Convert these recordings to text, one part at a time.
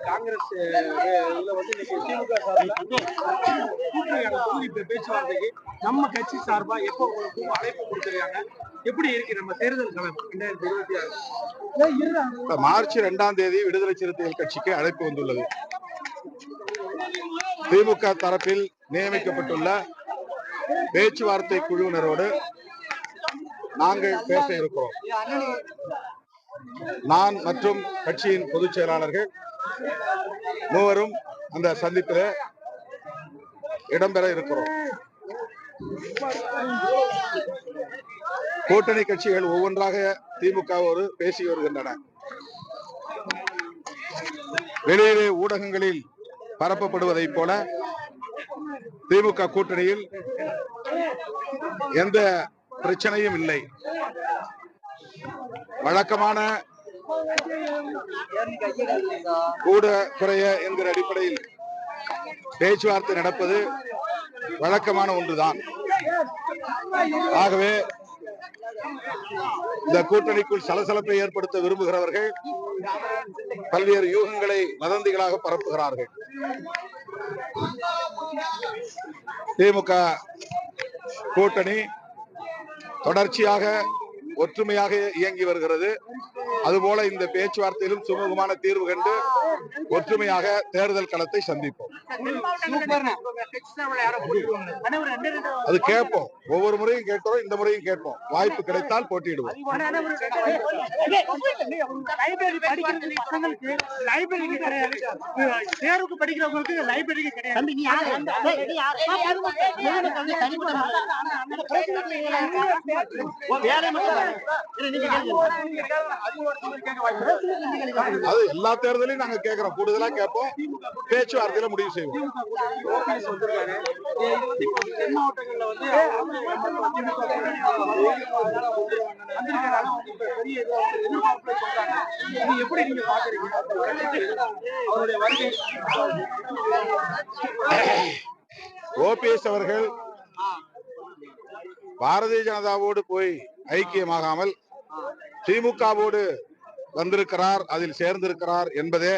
காங்கிரஸ் இதுல வந்து இன்னைக்கு திமுக சார்பில் பேச்சுவார்த்தைக்கு நம்ம கட்சி சார்பா எப்போ அழைப்பு கொடுத்திருக்காங்க, எப்படி இருக்கு நம்ம தேர்தல் களம் 2026? மார்ச் 2ஆம் தேதி விடுதலை சிறுத்தைகள் கட்சிக்கு அழைப்பு வந்துள்ளது. திமுக தரப்பில் நியமிக்கப்பட்டுள்ள பேச்சுவார்த்தை குழுவினரோடு நாங்கள் பேச இருக்கிறோம். நான் மற்றும் கட்சியின் பொதுச் செயலாளர்கள் மூவரும் அந்த சந்திப்பில் இடம்பெற இருக்கிறோம். கூட்டணி கட்சிகள் ஒவ்வொன்றாக திமுகவோடு பேசி வருகின்றன. வெளியிலே ஊடகங்களில் பரப்பப்படுவதைப் போல திமுக கூட்டணியில் எந்த பிரச்சனையும் இல்லை. வழக்கமான கூட குறைய என்கிற அடிப்படையில் பேச்சுவார்த்தை நடப்பது வழக்கமான ஒன்றுதான். ஆகவே இந்த கூட்டணிக்குள் சலசலப்பை ஏற்படுத்த விரும்புகிறவர்கள் பல்வேறு யூகங்களை வதந்திகளாக பரப்புகிறார்கள். திமுக கூட்டணி தொடர்ச்சியாக ஒற்றுமையாக இயங்கி வருகிறது. அதுபோல இந்த பேச்சுவார்த்தையிலும் சுமூகமான தீர்வு கண்டு ஒற்றுமையாக தேர்தல் களத்தை சந்திப்போம். அது கேட்போம், ஒவ்வொரு முறையும் கேட்கிறோம், இந்த முறையும் கேட்போம். வாய்ப்பு கிடைத்தால் போட்டியிடுவோம். அது எல்லா தேர்தலையும் நாங்க கேட்கிறோம், கூடுதலா கேட்போம், பேச்சுவார்த்தையில முடிவு செய்வோம். ஓபிஎஸ் அவர்கள் பாரதிய ஜனதாவோடு போய் ஐக்கியமாகாமல் திமுகவோடு வந்திருக்கிறார், அதில் சேர்ந்திருக்கிறார் என்பதே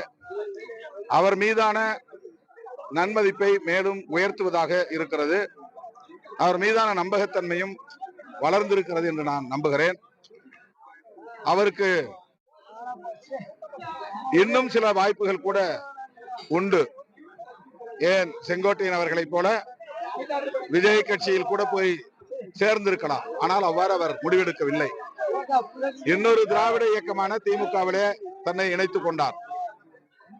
அவர் மீதான நன்மதிப்பை மேலும் உயர்த்துவதாக இருக்கிறது. அவர் மீதான நம்பகத்தன்மையும் வளர்ந்திருக்கிறது என்று நான் நம்புகிறேன். அவருக்கு இன்னும் சில வாய்ப்புகள் கூட உண்டு. ஏன் செங்கோட்டையன் அவர்களைப் போல விஜய் கட்சியில் கூட போய் சேர்ந்திருக்கலாம். ஆனால் அவ்வாறு அவர் முடிவெடுக்கவில்லை. இன்னொரு திராவிட இயக்கமான திமுகவிலே தன்னை இணைத்துக் கொண்டார்.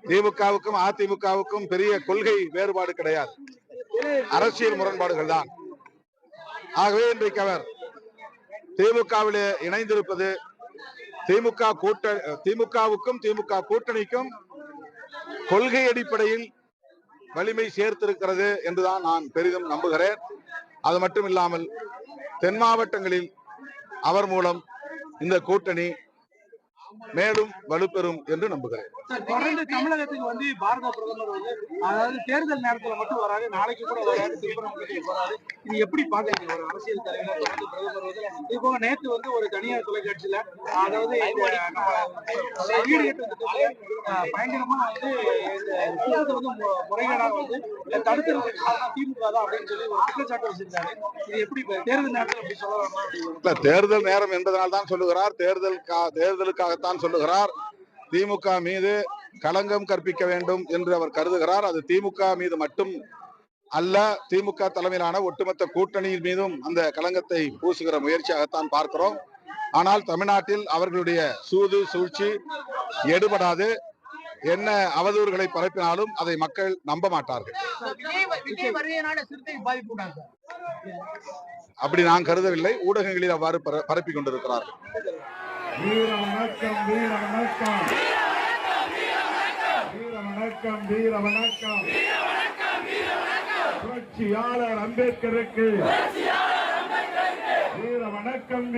திமுகவுக்கும் அதிமுகவுக்கும் பெரிய கொள்கை வேறுபாடு கிடையாது, அரசியல் முரண்பாடுகள் தான். ஆகவே இன்றைக்கு அவர் திமுகவிலே இணைந்திருப்பது திமுகவுக்கும் திமுக கூட்டணிக்கும் கொள்கை அடிப்படையில் வலிமை சேர்த்திருக்கிறது என்றுதான் நான் பெரிதும் நம்புகிறேன். அது மட்டும் இல்லாமல் தென் மாவட்டங்களில் அவர் மூலம் இந்த கூட்டணி மேலும் வலுப்பெறும் என்று நம்புகிறேன். தொடர்ந்து தமிழகத்துக்கு வந்து பாரத பிரதமர் வந்து அதாவது தேர்தல் நேரத்துல மட்டும் வராது, நாளைக்கு கூட வராது, வராது. இது எப்படி பாக்குறீங்க? ஒரு அரசியல் தலைவர் பிரதமர் வந்து இது போக நேற்று வந்து ஒரு தனியார் தொலைக்காட்சியில அதாவது பயங்கரமா வந்து முறைகேடாக வந்து தடுக்கிறது திமுக தான் அப்படின்னு சொல்லி ஒரு குற்றச்சாட்டு வச்சிருக்காரு. இது எப்படி தேர்தல் நேரத்தில் அப்படி சொல்லலாமா? தேர்தல் நேரம் என்பதனால் தான் சொல்லுகிறார், தேர்தலுக்காகத்தான் சொல்லுகிறார். திமுக மீது களங்கம் கற்பிக்க வேண்டும் என்று அவர் கருதுகிறார். அது திமுக மீது மட்டும் அல்ல, திமுக தலைமையிலான ஒட்டுமொத்த கூட்டணியின் மீதும் அந்த களங்கத்தை பூசுகிற முயற்சியாகத்தான் பார்க்கிறோம். ஆனால் தமிழ்நாட்டில் அவர்களுடைய சூது சூழ்ச்சி எடுபடாது. என்ன அவதூறுகளை பரப்பினாலும் அதை மக்கள் நம்ப மாட்டார்கள். அப்படி நான் கருதவில்லை. ஊடகங்களில் அவ்வாறு பரப்பி கொண்டிருக்கிறார்கள். வீர வணக்கம், வீர வணக்கம், வீர வணக்கம், வீர வணக்கம். புரட்சியாளர் அம்பேத்கருக்கு வீர வணக்கம்.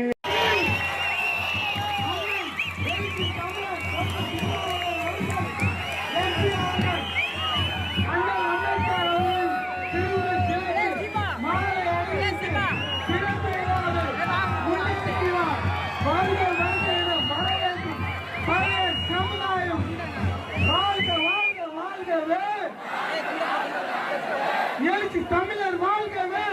வாழ்க வாழ்க வாழ்கவே எழுச்சி தமிழர் வாழ்கவே